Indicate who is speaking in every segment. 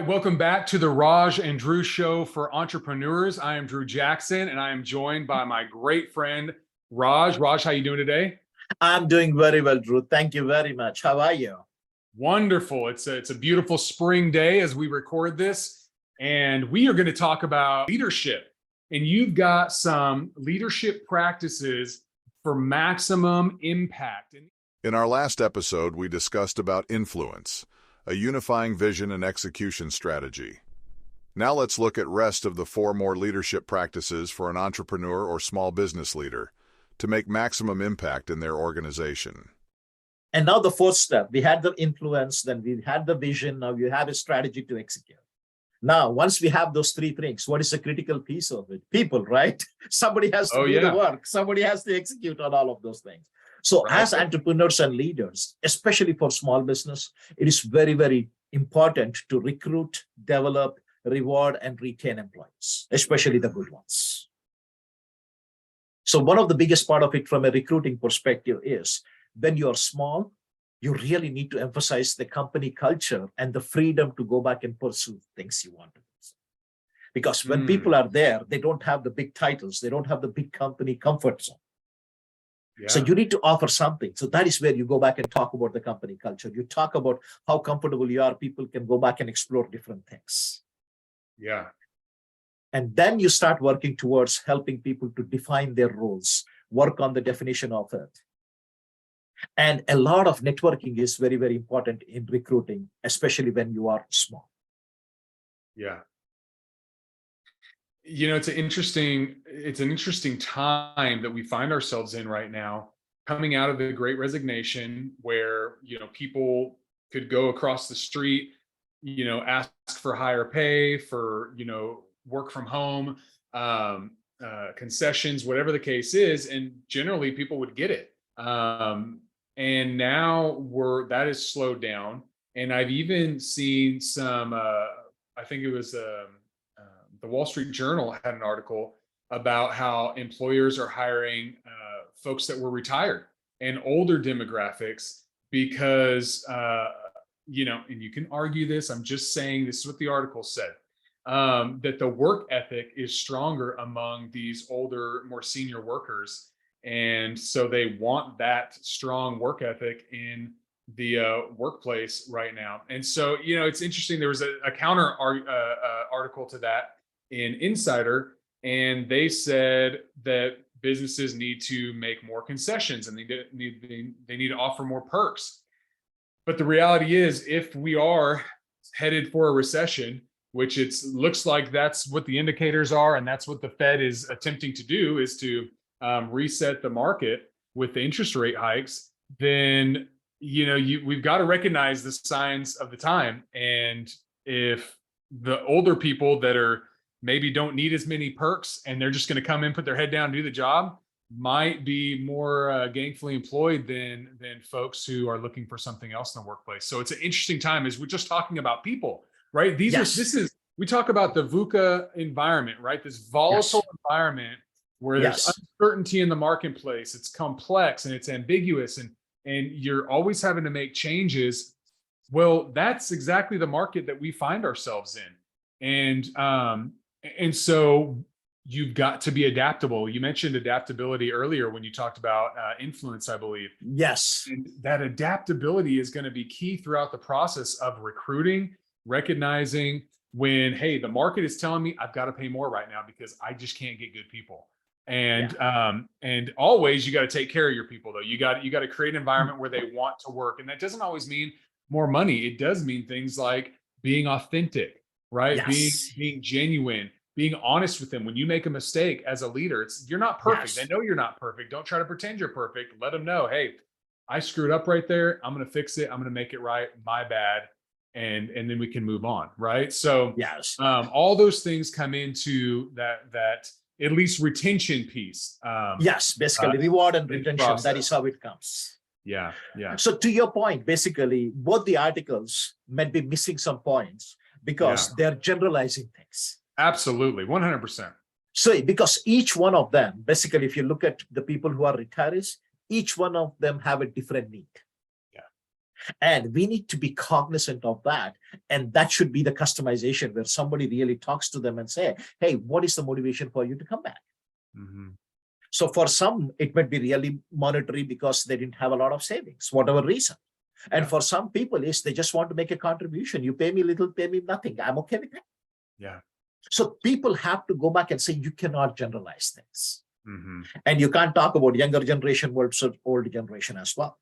Speaker 1: right, welcome back to the Raj and Drew Show for Entrepreneurs. I am Drew Jackson, and I am joined by my great friend, Raj. Raj, how you doing today?
Speaker 2: I'm doing very well, Drew. Thank you very much. How are you?
Speaker 1: Wonderful. It's a beautiful spring day as we record this, and we are going to talk about leadership. And you've got some leadership practices for maximum impact.
Speaker 3: In our last episode, we discussed about influence, a unifying vision and execution strategy. Now let's look at rest of the 4 more leadership practices for an entrepreneur or small business leader to make maximum impact in their organization.
Speaker 2: And now the 4th step, we had the influence, then we had the vision, now you have a strategy to execute. Now, once we have those 3 things, what is the critical piece of it? People, right? Somebody has to do the work. Somebody has to execute on all of those things. So as entrepreneurs and leaders, especially for small business, it is very, very important to recruit, develop, reward, and retain employees, especially the good ones. So one of the biggest part of it from a recruiting perspective is when you're small, you really need to emphasize the company culture and the freedom to go back and pursue things you want to do. Because when people are there, they don't have the big titles. They don't have the big company comfort zone. Yeah. So you need to offer something. So that is where you go back and talk about the company culture. You talk about how comfortable you are. People can go back and explore different things.
Speaker 1: Yeah.
Speaker 2: And then you start working towards helping people to define their roles, work on the definition of it. And a lot of networking is very, very important in recruiting, especially when you are small.
Speaker 1: Yeah. You know, it's an interesting time that we find ourselves in right now, coming out of the Great Resignation, where, you know, people could go across the street, you know, ask for higher pay, for, you know, work from home, concessions, whatever the case is, and generally people would get it. And now that is slowed down, and I've even seen some. I think it was the Wall Street Journal had an article about how employers are hiring folks that were retired and older demographics because, you know, and you can argue this, I'm just saying this is what the article said, that the work ethic is stronger among these older, more senior workers. And so they want that strong work ethic in the workplace right now. And so, you know, it's interesting. There was a counter article to that in Insider, and they said that businesses need to make more concessions and they need to offer more perks. But the reality is, if we are headed for a recession, which looks like that's what the indicators are, and that's what the Fed is attempting to do, is to reset the market with the interest rate hikes, then, you know, we've got to recognize the signs of the time. And if the older people that are maybe don't need as many perks and they're just going to come in, put their head down, do the job, might be more gainfully employed than folks who are looking for something else in the workplace. So it's an interesting time as we're just talking about people, right? We talk about the VUCA environment, right? This volatile environment where there's uncertainty in the marketplace. It's complex and it's ambiguous, and you're always having to make changes. Well, that's exactly the market that we find ourselves in. And so you've got to be adaptable. You mentioned adaptability earlier when you talked about influence, I believe.
Speaker 2: Yes.
Speaker 1: And that adaptability is going to be key throughout the process of recruiting, recognizing when, hey, the market is telling me I've got to pay more right now because I just can't get good people. And always you got to take care of your people, though. You got to create an environment where they want to work. And that doesn't always mean more money. It does mean things like being authentic, right?
Speaker 2: Yes.
Speaker 1: Being genuine, being honest with them. When you make a mistake as a leader, you're not perfect. They know you're not perfect. Don't try to pretend you're perfect. Let them know, hey, I screwed up right there. I'm going to fix it. I'm going to make it right. My bad. And then we can move on. Right. So all those things come into that at least retention piece.
Speaker 2: Basically reward and retention. Process. That is how it comes.
Speaker 1: Yeah.
Speaker 2: So to your point, basically both the articles might be missing some points because they're generalizing things.
Speaker 1: Absolutely. 100%.
Speaker 2: So because each one of them, basically, if you look at the people who are retirees, each one of them have a different need.
Speaker 1: Yeah.
Speaker 2: And we need to be cognizant of that. And that should be the customization where somebody really talks to them and say, hey, what is the motivation for you to come back?
Speaker 1: Mm-hmm.
Speaker 2: So for some, it might be really monetary because they didn't have a lot of savings, whatever reason. And for some people, is they just want to make a contribution. You pay me little, pay me nothing. I'm okay with that.
Speaker 1: Yeah.
Speaker 2: So people have to go back and say, you cannot generalize things.
Speaker 1: Mm-hmm.
Speaker 2: And you can't talk about younger generation versus old generation as well.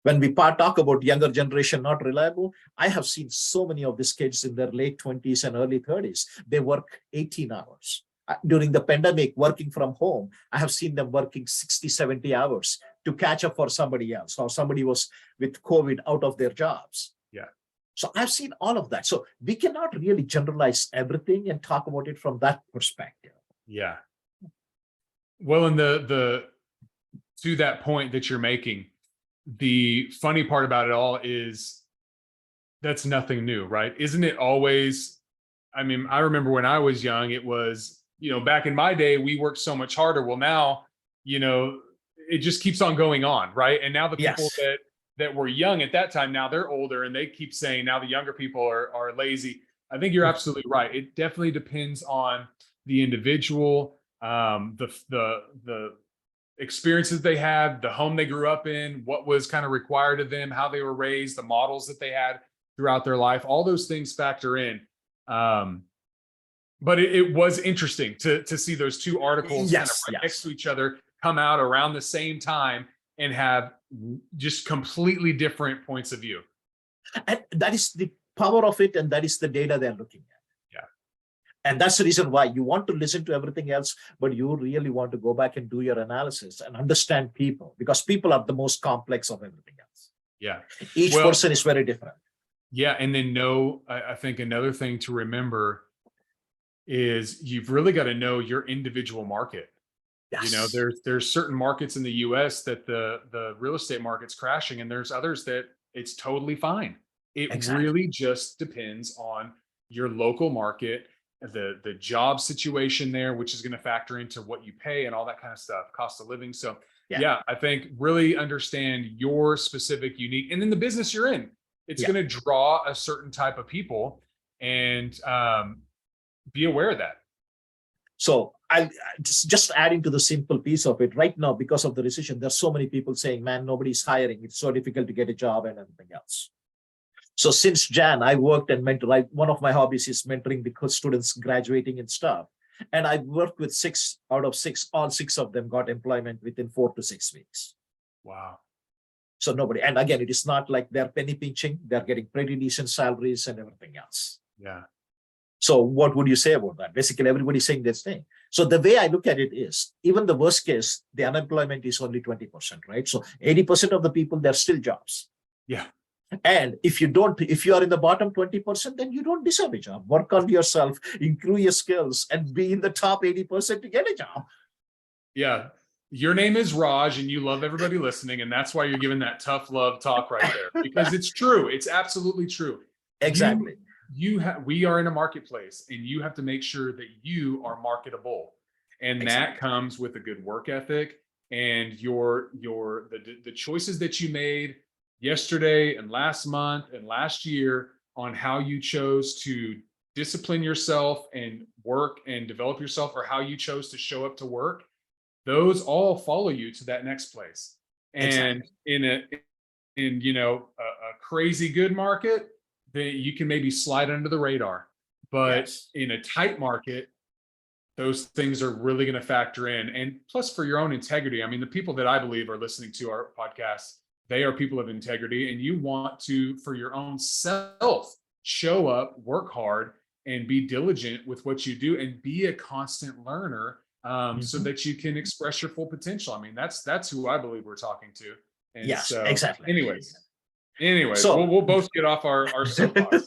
Speaker 2: When we talk about younger generation not reliable, I have seen so many of these kids in their late 20s and early 30s. They work 18 hours. During the pandemic, working from home, I have seen them working 60, 70 hours to catch up for somebody else, or somebody was with COVID out of their jobs.
Speaker 1: Yeah.
Speaker 2: So I've seen all of that. So we cannot really generalize everything and talk about it from that perspective.
Speaker 1: Yeah. Well, and the to that point that you're making, the funny part about it all is that's nothing new, right? Isn't it always? I mean, I remember when I was young, it was, back in my day, we worked so much harder. Well, now, it just keeps on going on, right? And now the people that were young at that time, now they're older, and they keep saying now the younger people are lazy. I think you're absolutely right. It definitely depends on the individual, the experiences they had, the home they grew up in, what was kind of required of them, how they were raised, the models that they had throughout their life. All those things factor in. But it was interesting to see those two articles kind of right next to each other come out around the same time and have just completely different points of view.
Speaker 2: And that is the power of it, and that is the data they're looking at.
Speaker 1: Yeah.
Speaker 2: And that's the reason why you want to listen to everything else, but you really want to go back and do your analysis and understand people, because people are the most complex of everything else.
Speaker 1: Yeah.
Speaker 2: Each person is very different.
Speaker 1: Yeah. And then I think another thing to remember is you've really got to know your individual market.
Speaker 2: Yes.
Speaker 1: There's certain markets in the US that the real estate market's crashing, and there's others that it's totally fine. It really just depends on your local market, the job situation there, which is going to factor into what you pay and all that kind of stuff, cost of living. So yeah, I think really understand your specific unique, and then the business you're in, it's going to draw a certain type of people, and be aware of that.
Speaker 2: So I just adding to the simple piece of it right now, because of the recession, there's so many people saying, man, nobody's hiring. It's so difficult to get a job and everything else. So since Jan, I worked and mentored. One of my hobbies is mentoring the students graduating and stuff. And I worked with 6 out of 6, all 6 of them got employment within 4 to 6 weeks.
Speaker 1: Wow.
Speaker 2: So nobody, and again, it is not like they're penny pinching. They're getting pretty decent salaries and everything else.
Speaker 1: Yeah.
Speaker 2: So what would you say about that? Basically, everybody's saying this thing. So the way I look at it is, even the worst case, the unemployment is only 20%, right? So 80% of the people, they're still jobs.
Speaker 1: Yeah.
Speaker 2: And if you are in the bottom 20%, then you don't deserve a job. Work on yourself, improve your skills, and be in the top 80% to get a job.
Speaker 1: Yeah. Your name is Raj, and you love everybody listening. And that's why you're giving that tough love talk right there, because it's true. It's absolutely true.
Speaker 2: Exactly.
Speaker 1: We are in a marketplace, and you have to make sure that you are marketable, and that comes with a good work ethic and the choices that you made yesterday and last month and last year on how you chose to discipline yourself and work and develop yourself, or how you chose to show up to work. Those all follow you to that next place. And in a crazy good market, you can maybe slide under the radar, but in a tight market, those things are really going to factor in. And plus, for your own integrity, I mean, the people that I believe are listening to our podcast, they are people of integrity, and you want to, for your own self, show up, work hard, and be diligent with what you do, and be a constant learner, so that you can express your full potential. I mean, that's who I believe we're talking to. And so, Anyways, so we'll both get off our soapbox.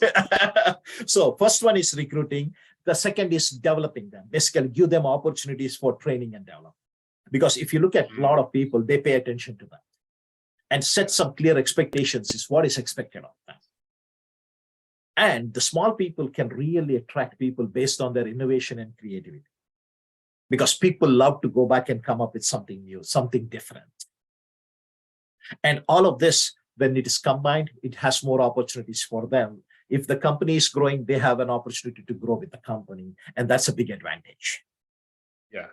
Speaker 2: So first one is recruiting. The second is developing them. Basically, give them opportunities for training and development. Because if you look at a lot of people, they pay attention to that. And set some clear expectations is what is expected of them. And the small people can really attract people based on their innovation and creativity. Because people love to go back and come up with something new, something different. And all of this when it is combined, it has more opportunities for them. If the company is growing, they have an opportunity to grow with the company, and that's a big advantage.
Speaker 1: Yeah.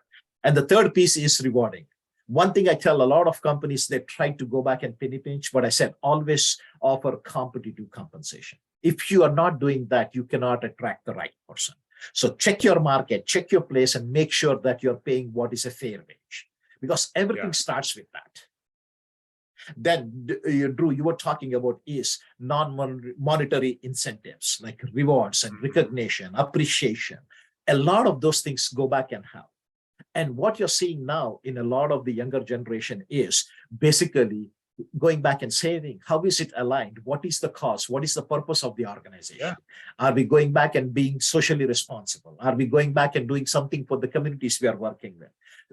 Speaker 2: And the third piece is rewarding. One thing I tell a lot of companies, they try to go back and penny pinch, but I said always offer competitive compensation. If you are not doing that, you cannot attract the right person. So check your market, check your place, and make sure that you're paying what is a fair wage, because everything starts with that. Then, Drew, you were talking about is non-monetary incentives like rewards and recognition, appreciation. A lot of those things go back and help. And what you're seeing now in a lot of the younger generation is basically going back and saving. How is it aligned? What is the cause? What is the purpose of the organization?
Speaker 1: Yeah.
Speaker 2: Are we going back and being socially responsible? Are we going back and doing something for the communities we are working with?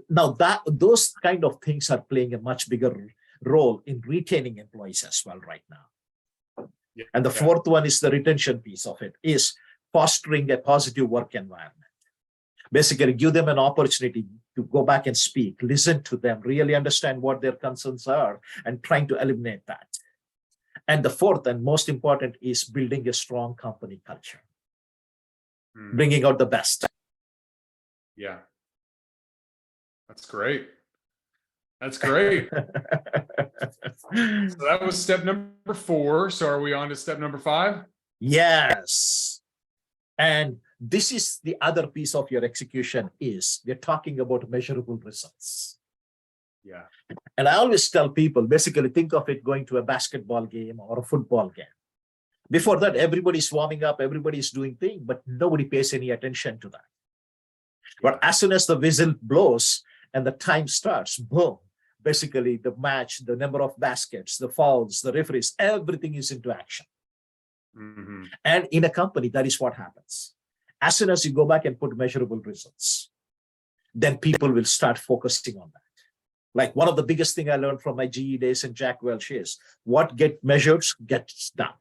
Speaker 2: Now, those kind of things are playing a much bigger role in retaining employees as well right now.
Speaker 1: Yeah.
Speaker 2: And the fourth one is the retention piece of it, is fostering a positive work environment. Basically, give them an opportunity to go back and speak, listen to them, really understand what their concerns are, and trying to eliminate that. And the fourth and most important is building a strong company culture, bringing out the best.
Speaker 1: Yeah. That's great. That's great. So that was step number 4. So are we on to step number 5?
Speaker 2: Yes. And this is the other piece of your execution is we're talking about measurable results.
Speaker 1: Yeah.
Speaker 2: And I always tell people, basically think of it going to a basketball game or a football game. Before that, everybody's warming up, everybody's doing things, but nobody pays any attention to that. But as soon as the whistle blows and the time starts, boom, basically the match, the number of baskets, the fouls, the referees, everything is into action. And in a company, that is what happens. As soon as you go back and put measurable results, then people will start focusing on that. Like one of the biggest things I learned from my GE days and Jack Welch is what gets measured gets done.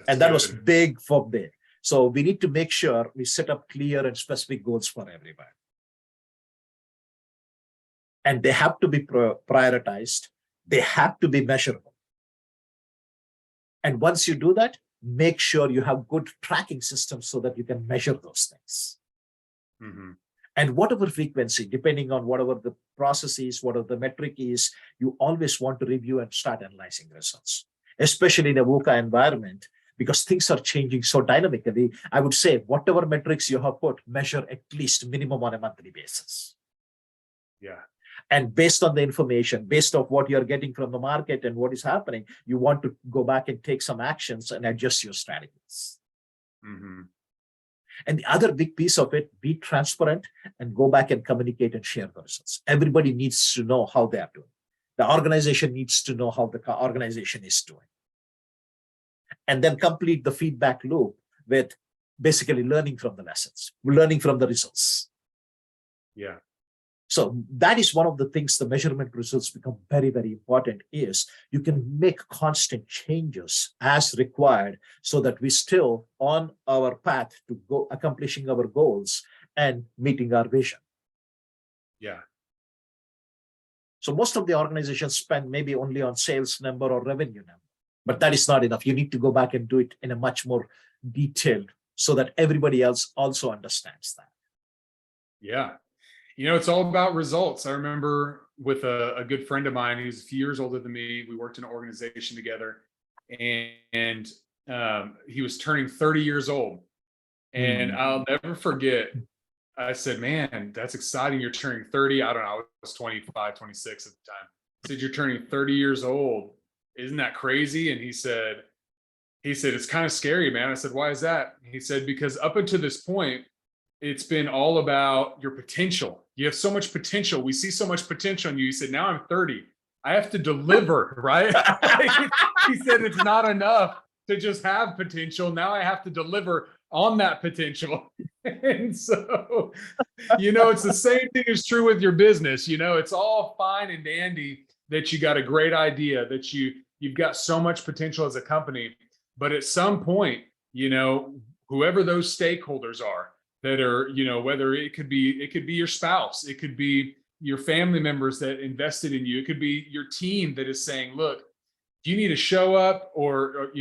Speaker 2: And that was big for there. So we need to make sure we set up clear and specific goals for everybody. And they have to be prioritized. They have to be measurable. And once you do that, make sure you have good tracking systems so that you can measure those things. And whatever frequency, depending on whatever the process is, whatever the metric is, you always want to review and start analyzing results, especially in a VUCA environment, because things are changing so dynamically. I would say whatever metrics you have put, measure at least minimum on a monthly basis.
Speaker 1: Yeah.
Speaker 2: And based on the information, based on what you're getting from the market and what is happening, you want to go back and take some actions and adjust your strategies. And the other big piece of it, be transparent and go back and communicate and share the results. Everybody needs to know how they are doing. The organization needs to know how the organization is doing. And then complete the feedback loop with basically learning from the lessons, learning from the results.
Speaker 1: Yeah.
Speaker 2: So that is one of the things the measurement results become very, very important is you can make constant changes as required so that we still on our path to go accomplishing our goals and meeting our vision.
Speaker 1: Yeah.
Speaker 2: So most of the organizations spend maybe only on sales number or revenue number, but that is not enough. You need to go back and do it in a much more detailed so that everybody else also understands that.
Speaker 1: Yeah. You know, it's all about results. I remember with a good friend of mine, he's a few years older than me. We worked in an organization together, and he was turning 30 years old. And I'll never forget, I said, man, that's exciting. You're turning 30. I don't know. I was 25, 26 at the time. I said, you're turning 30 years old. Isn't that crazy? And he said, it's kind of scary, man. I said, why is that? He said, because up until this point, it's been all about your potential. You have so much potential. We see so much potential in you. He said, now I'm 30. I have to deliver, right? He said, it's not enough to just have potential. Now I have to deliver on that potential. And so, you know, it's the same thing is true with your business. You know, it's all fine and dandy that you got a great idea, that you've got so much potential as a company. But at some point, you know, whoever those stakeholders are, that are, you know, whether it could be your spouse, it could be, your family members that invested in you. It could be your team that is saying, look, you need to show up or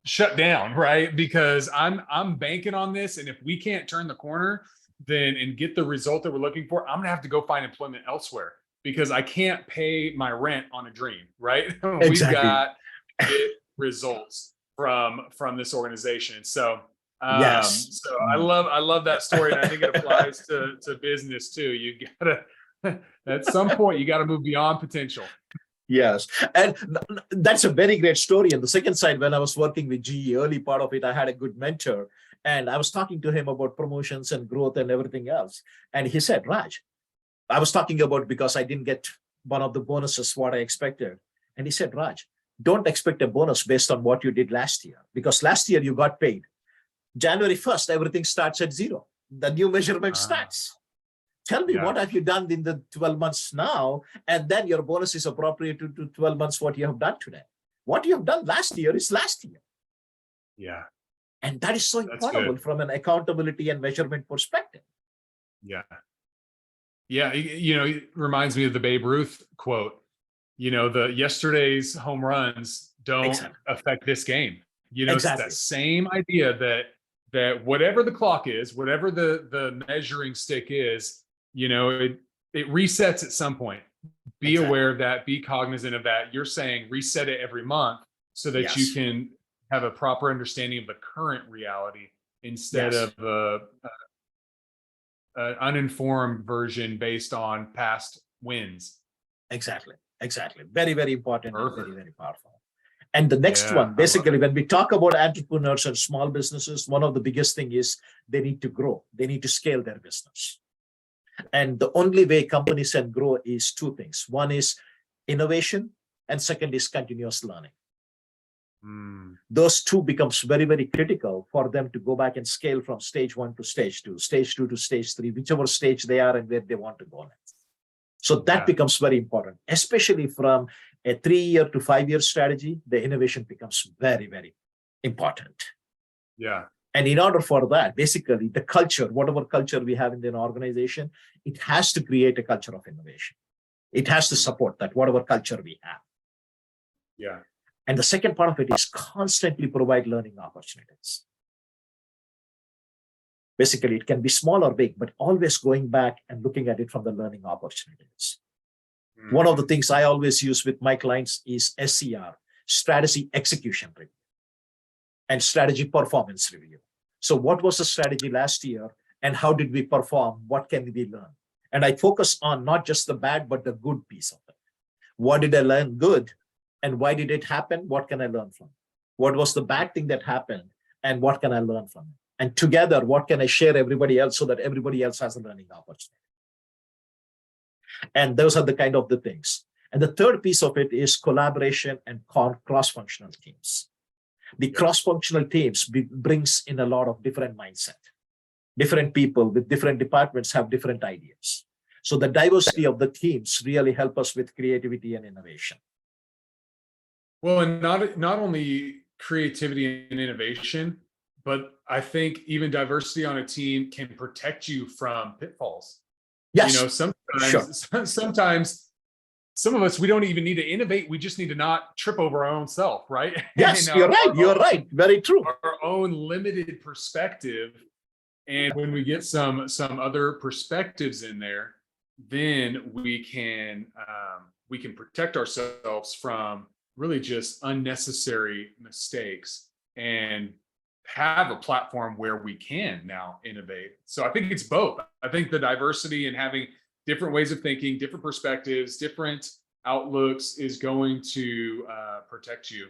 Speaker 1: shut down, right? Because I'm banking on this. And if we can't turn the corner then and get the result that we're looking for, I'm gonna have to go find employment elsewhere because I can't pay my rent on a dream, right?
Speaker 2: Exactly.
Speaker 1: We've got good results from this organization. So
Speaker 2: Yes.
Speaker 1: so I love that story, and I think it applies to business too. You gotta at some point you gotta move beyond potential.
Speaker 2: Yes. And that's a very great story. And the second side, when I was working with GE, early part of it, I had a good mentor and I was talking to him about promotions and growth and everything else. And he said, Raj, I was talking about because I didn't get one of the bonuses what I expected. And he said, Raj, don't expect a bonus based on what you did last year, because last year you got paid. January 1st, everything starts at zero. The new measurement starts. Tell me, what have you done in the 12 months now? And then your bonus is appropriate to 12 months what you have done today. What you have done last year is last year.
Speaker 1: Yeah.
Speaker 2: And that is so important from an accountability and measurement perspective.
Speaker 1: Yeah. Yeah. It reminds me of the Babe Ruth quote. The yesterday's home runs don't affect this game. It's that same idea that whatever the clock is, whatever the measuring stick is, it resets at some point. Be aware of that, be cognizant of that. You're saying reset it every month so that you can have a proper understanding of the current reality instead of an uninformed version based on past wins. Exactly.
Speaker 2: Very, very important and very, very powerful. And the next one, basically, when we talk about entrepreneurs and small businesses, one of the biggest thing is they need to grow. They need to scale their business. And the only way companies can grow is two things. One is innovation, and second is continuous learning. Those two becomes very, very critical for them to go back and scale from stage 1 to stage 2, stage 2 to stage 3, whichever stage they are and where they want to go next. So that becomes very important, especially from a 3-year to 5-year strategy. The innovation becomes very, very important.
Speaker 1: Yeah.
Speaker 2: And in order for that, basically the culture, whatever culture we have in an organization, it has to create a culture of innovation. It has to support that, whatever culture we have.
Speaker 1: Yeah.
Speaker 2: And the second part of it is constantly provide learning opportunities. Basically, it can be small or big, but always going back and looking at it from the learning opportunities. One of the things I always use with my clients is SCR, strategy execution review, and strategy performance review. So what was the strategy last year and how did we perform? What can we learn? And I focus on not just the bad, but the good piece of it. What did I learn good? And why did it happen? What can I learn from it? What was the bad thing that happened? And what can I learn from it? And together, what can I share everybody else so that everybody else has a learning opportunity? And those are the kind of the things. And the third piece of it is collaboration and cross-functional teams. The cross-functional teams brings in a lot of different mindset. Different people with different departments have different ideas. So the diversity of the teams really help us with creativity and innovation.
Speaker 1: Well, and not only creativity and innovation, but I think even diversity on a team can protect you from pitfalls.
Speaker 2: Yes.
Speaker 1: Sometimes some of us, we don't even need to innovate. We just need to not trip over our own self, right?
Speaker 2: Yes, you're right. You're right. Very true.
Speaker 1: Our own limited perspective. And when we get some other perspectives in there, then we can protect ourselves from really just unnecessary mistakes and have a platform where we can now innovate. So I think it's both. I think the diversity and having different ways of thinking, different perspectives, different outlooks is going to protect you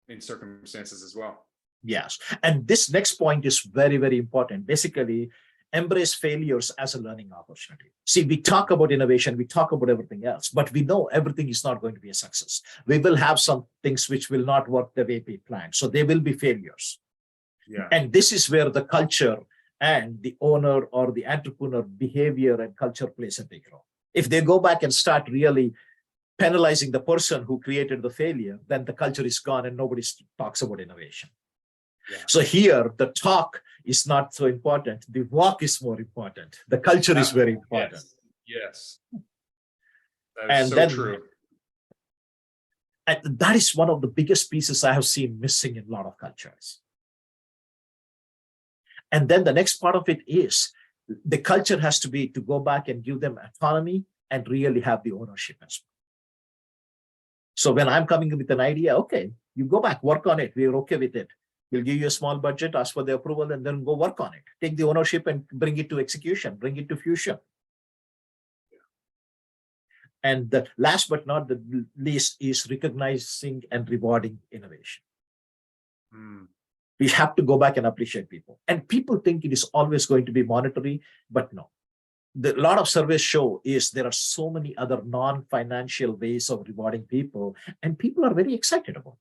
Speaker 1: in circumstances as well.
Speaker 2: Yes. And this next point is very, very important. Basically, embrace failures as a learning opportunity. See, we talk about innovation, we talk about everything else, but we know everything is not going to be a success. We will have some things which will not work the way we planned. So they will be failures. Yeah. And this is where the culture and the owner or the entrepreneur behavior and culture plays a big role. If they go back and start really penalizing the person who created the failure, then the culture is gone and nobody talks about innovation.
Speaker 1: Yeah.
Speaker 2: So here, the talk is not so important. The walk is more important. The culture is very important.
Speaker 1: Yes. That is
Speaker 2: And
Speaker 1: so
Speaker 2: then
Speaker 1: true.
Speaker 2: and that is one of the biggest pieces I have seen missing in a lot of cultures. And then the next part of it is the culture has to be to go back and give them autonomy and really have the ownership as well. So when I'm coming with an idea, okay, you go back, work on it. We're okay with it. We'll give you a small budget, ask for the approval, and then go work on it. Take the ownership and bring it to execution, bring it to fusion. And the last but not the least is recognizing and rewarding innovation. We have to go back and appreciate people. And people think it is always going to be monetary, but no. A lot of surveys show is there are so many other non-financial ways of rewarding people, and people are very excited about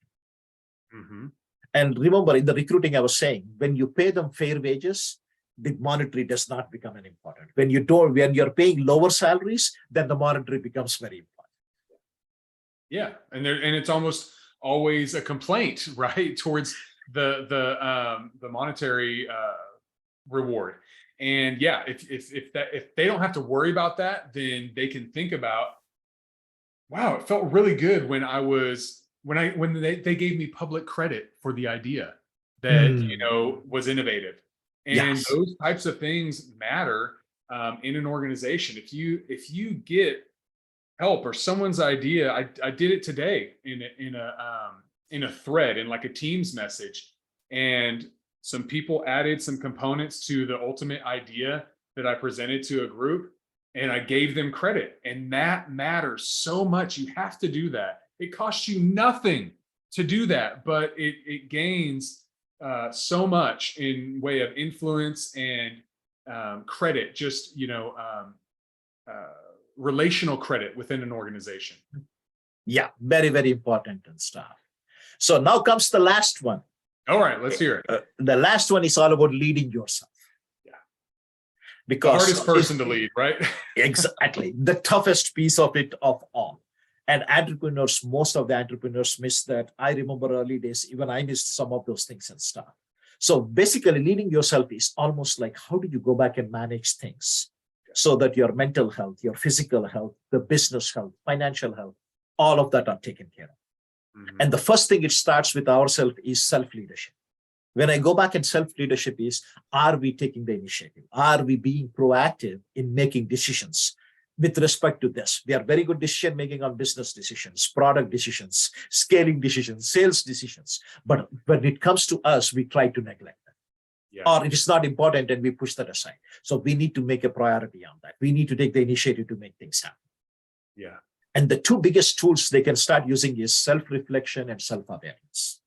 Speaker 2: it. And remember, in the recruiting, I was saying, when you pay them fair wages, the monetary does not become an important. When you're paying lower salaries, then the monetary becomes very important.
Speaker 1: Yeah, and it's almost always a complaint, right, towards the monetary reward. And yeah, if they don't have to worry about that, then they can think about, wow, it felt really good when they gave me public credit for the idea that was innovative. And those types of things matter in an organization. If you get help or someone's idea, I did it today in a thread, in like a Teams message, and some people added some components to the ultimate idea that I presented to a group, and I gave them credit. And that matters so much. You have to do that. It costs you nothing to do that, but it gains so much in way of influence and credit, just, relational credit within an organization.
Speaker 2: Yeah, very, very important and stuff. So now comes the last one.
Speaker 1: All right, let's hear it.
Speaker 2: The last one is all about leading yourself.
Speaker 1: Yeah.
Speaker 2: Because
Speaker 1: the hardest person to lead, right?
Speaker 2: Exactly. The toughest piece of it of all. And entrepreneurs, most of the entrepreneurs miss that. I remember early days, even I missed some of those things and stuff. So basically, leading yourself is almost like, how do you go back and manage things so that your mental health, your physical health, the business health, financial health, all of that are taken care of. And the first thing it starts with ourselves is self-leadership. When I go back and self-leadership is, are we taking the initiative? Are we being proactive in making decisions with respect to this? We are very good decision making on business decisions, product decisions, scaling decisions, sales decisions. But when it comes to us, we try to neglect them. Yeah. Or it is not important and we push that aside. So we need to make a priority on that. We need to take the initiative to make things happen.
Speaker 1: Yeah.
Speaker 2: And the two biggest tools they can start using is self-reflection and self-awareness.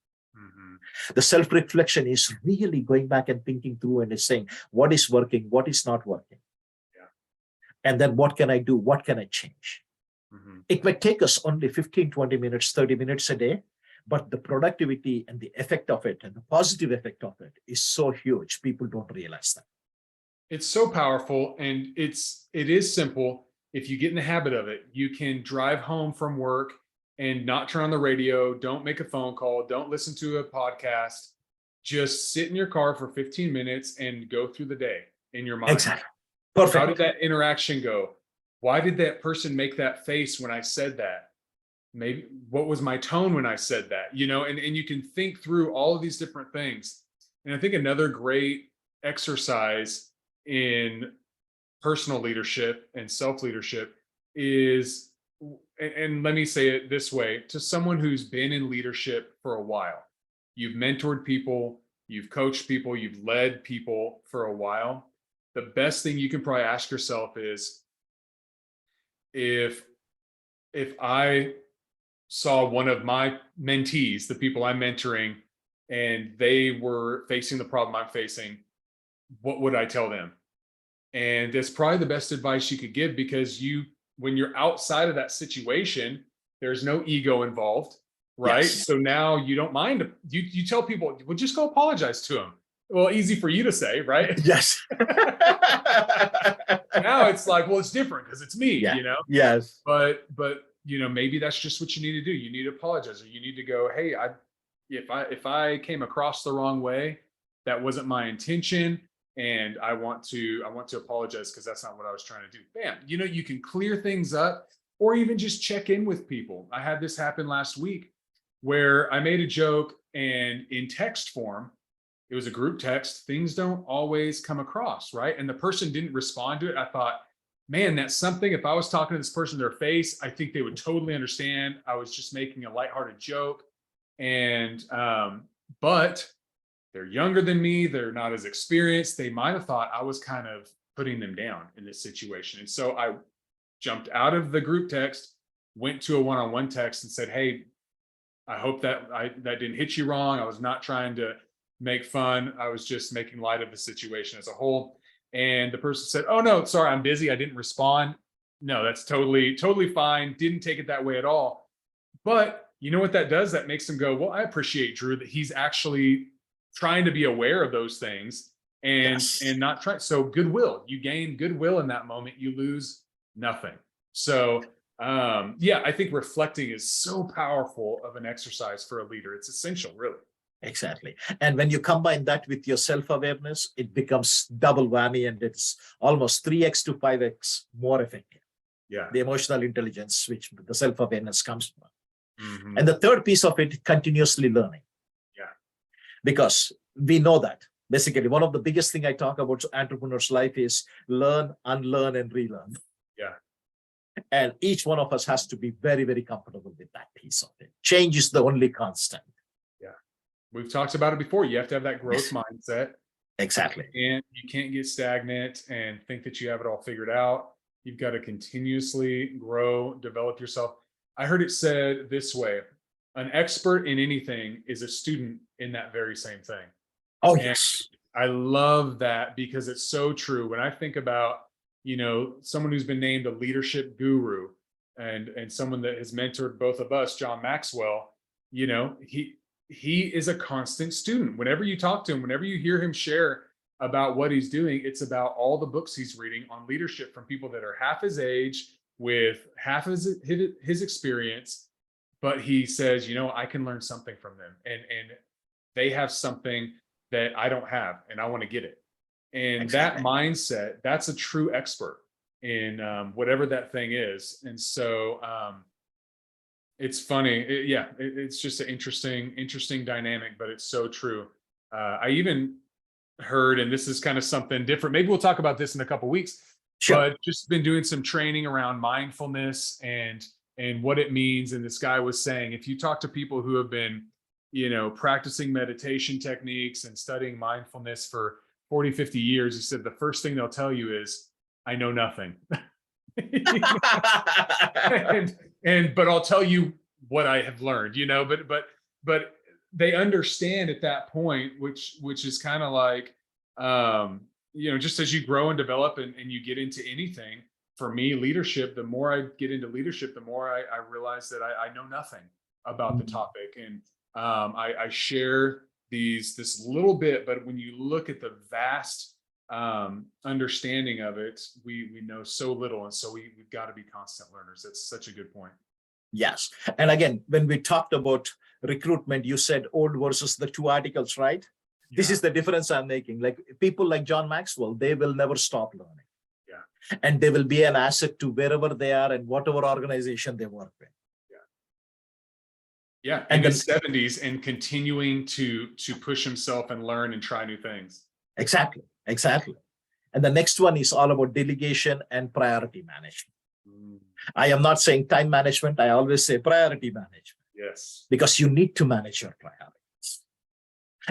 Speaker 2: The self-reflection is really going back and thinking through and is saying, what is working, what is not working? Yeah. And then what can I do? What can I change? It might take us only 15, 20 minutes, 30 minutes a day, but the productivity and the effect of it and the positive effect of it is so huge. People don't realize that.
Speaker 1: It's so powerful, and it is simple. If you get in the habit of it, you can drive home from work and not turn on the radio, don't make a phone call, don't listen to a podcast, just sit in your car for 15 minutes and go through the day in your mind.
Speaker 2: Exactly. Perfect.
Speaker 1: How did that interaction go? Why did that person make that face when I said that? Maybe what was my tone when I said that? And you can think through all of these different things. And I think another great exercise in personal leadership and self-leadership is, and let me say it this way, to someone who's been in leadership for a while. You've mentored people, you've coached people, you've led people for a while. The best thing you can probably ask yourself is, if I saw one of my mentees, the people I'm mentoring, and they were facing the problem I'm facing, what would I tell them? And that's probably the best advice you could give, because when you're outside of that situation, there's no ego involved, right? Yes. So now you don't mind. You tell people, well, just go apologize to them. Well, easy for you to say, right?
Speaker 2: Yes.
Speaker 1: Now it's like, well, it's different because it's me,
Speaker 2: Yes.
Speaker 1: But maybe that's just what you need to do. You need to apologize, or you need to go, hey, if I came across the wrong way, that wasn't my intention. And I want to apologize because that's not what I was trying to do. Bam, you can clear things up or even just check in with people. I had this happen last week where I made a joke, and in text form, it was a group text, things don't always come across, right? And the person didn't respond to it. I thought, man, that's something. If I was talking to this person to their face, I think they would totally understand. I was just making a lighthearted joke. And but they're younger than me, they're not as experienced. They might have thought I was kind of putting them down in this situation. And so I jumped out of the group text, went to a one-on-one text and said, hey, I hope that that didn't hit you wrong. I was not trying to make fun. I was just making light of the situation as a whole. And the person said, oh no, sorry, I'm busy, I didn't respond. No, that's totally fine. Didn't take it that way at all. But you know what that does? That makes them go, well, I appreciate Drew that he's actually trying to be aware of those things and not try. So goodwill, you gain goodwill in that moment, you lose nothing. So I think reflecting is so powerful of an exercise for a leader. It's essential, really.
Speaker 2: Exactly. And when you combine that with your self-awareness, it becomes double whammy, and it's almost 3x to 5x more effective.
Speaker 1: Yeah.
Speaker 2: The emotional intelligence, which the self-awareness comes from. Mm-hmm. And the third piece of it, continuously learning.
Speaker 1: Yeah.
Speaker 2: Because we know that basically one of the biggest thing I talk about entrepreneur's life is learn, unlearn, and relearn.
Speaker 1: Yeah.
Speaker 2: And each one of us has to be very, very comfortable with that piece of it. Change is the only constant.
Speaker 1: We've talked about it before. You have to have that growth mindset.
Speaker 2: Exactly.
Speaker 1: And you can't get stagnant and think that you have it all figured out. You've got to continuously grow, develop yourself. I heard it said this way: an expert in anything is a student in that very same thing.
Speaker 2: Oh,
Speaker 1: and
Speaker 2: yes.
Speaker 1: I love that because it's so true. When I think about, someone who's been named a leadership guru and someone that has mentored both of us, John Maxwell, he is a constant student. Whenever you talk to him, whenever you hear him share about what he's doing, it's about all the books he's reading on leadership from people that are half his age with half his experience. But he says, I can learn something from them, and they have something that I don't have, and I want to get it. And That mindset, that's a true expert in whatever that thing is. And so it's funny. It's just an interesting dynamic, but it's so true. I even heard, and this is kind of something different, maybe we'll talk about this in a couple of weeks, but just been doing some training around mindfulness and what it means. And this guy was saying, if you talk to people who have been, practicing meditation techniques and studying mindfulness for 40, 50 years, he said, the first thing they'll tell you is, I know nothing. But I'll tell you what I have learned, but they understand at that point, which is kind of like, just as you grow and develop and you get into anything. For me, leadership, the more I get into leadership, the more I realize that I know nothing about the topic. And I share this little bit, but when you look at the vast understanding of it, we know so little. And so we've got to be constant learners. That's such a good point.
Speaker 2: Yes. And again, when we talked about recruitment, you said old versus the two articles, right? Yeah. This is the difference I'm making. Like people like John Maxwell, they will never stop learning. Yeah. And they will be an asset to wherever they are and whatever organization they work with.
Speaker 1: Yeah. And in the 70s and continuing to push himself and learn and try new things.
Speaker 2: Exactly. And the next one is all about delegation and priority management. I am not saying time management. I always say priority management.
Speaker 1: Yes.
Speaker 2: Because you need to manage your priorities.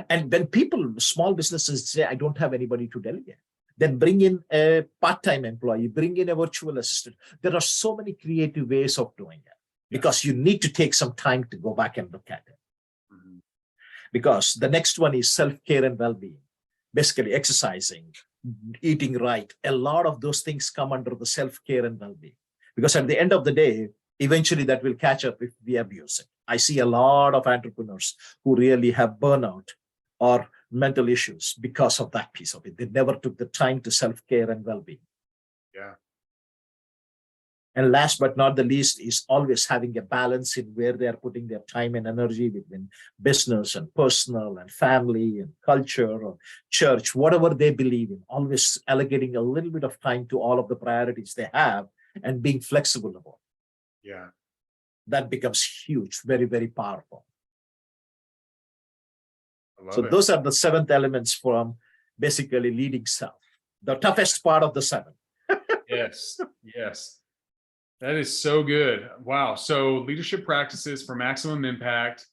Speaker 2: And when small businesses say, I don't have anybody to delegate, then bring in a part-time employee, bring in a virtual assistant. There are so many creative ways of doing it because you need to take some time to go back and look at it. Mm-hmm. Because the next one is self-care and well-being, basically exercising, eating right. A lot of those things come under the self-care and well-being. Because at the end of the day, eventually that will catch up if we abuse it. I see a lot of entrepreneurs who really have burnout or mental issues because of that piece of it. They never took the time to self-care and well-being.
Speaker 1: Yeah.
Speaker 2: And last but not the least is always having a balance in where they are putting their time and energy between business and personal and family and culture or church, whatever they believe in, always allocating a little bit of time to all of the priorities they have and being flexible about it.
Speaker 1: Yeah.
Speaker 2: That becomes huge, very, very powerful.
Speaker 1: I love
Speaker 2: So
Speaker 1: it.
Speaker 2: those are the 7 elements from basically leading self, the toughest part of the 7.
Speaker 1: Yes. Yes. That is so good. Wow. So leadership practices for maximum impact.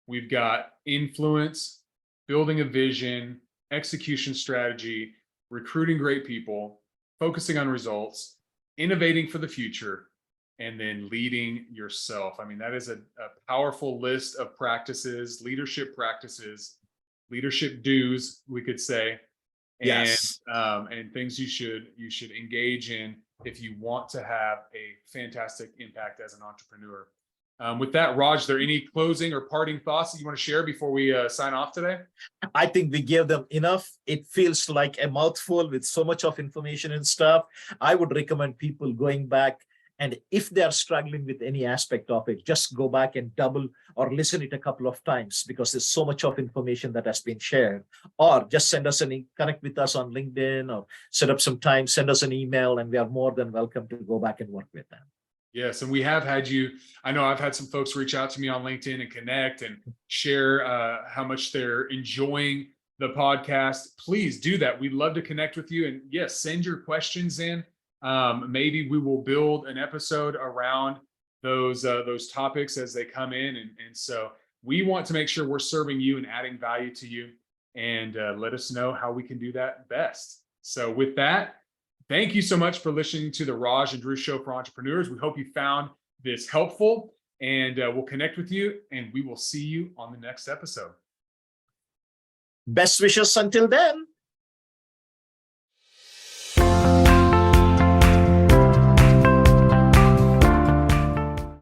Speaker 1: We've got influence, building a vision, execution strategy, recruiting great people, focusing on results, innovating for the future, and then leading yourself. I mean, that is a powerful list of practices, leadership do's, we could say,
Speaker 2: Yes.
Speaker 1: and things you should engage in if you want to have a fantastic impact as an entrepreneur. With that, Raj, are there any closing or parting thoughts that you want to share before we sign off today?
Speaker 2: I think we gave them enough. It feels like a mouthful with so much of information and stuff. I would recommend people going back, and if they are struggling with any aspect of it, just go back and double or listen it a couple of times, because there's so much of information that has been shared. Or just send us connect with us on LinkedIn, or set up some time, send us an email, and we are more than welcome to go back and work with them.
Speaker 1: Yes, and we have had you. I know I've had some folks reach out to me on LinkedIn and connect and share how much they're enjoying the podcast. Please do that. We'd love to connect with you. And yes, send your questions in. Maybe we will build an episode around those topics as they come in. And so we want to make sure we're serving you and adding value to you. And let us know how we can do that best. So with that, thank you so much for listening to the Raj and Drew Show for Entrepreneurs. We hope you found this helpful, and we'll connect with you, and we will see you on the next episode.
Speaker 2: Best wishes until then.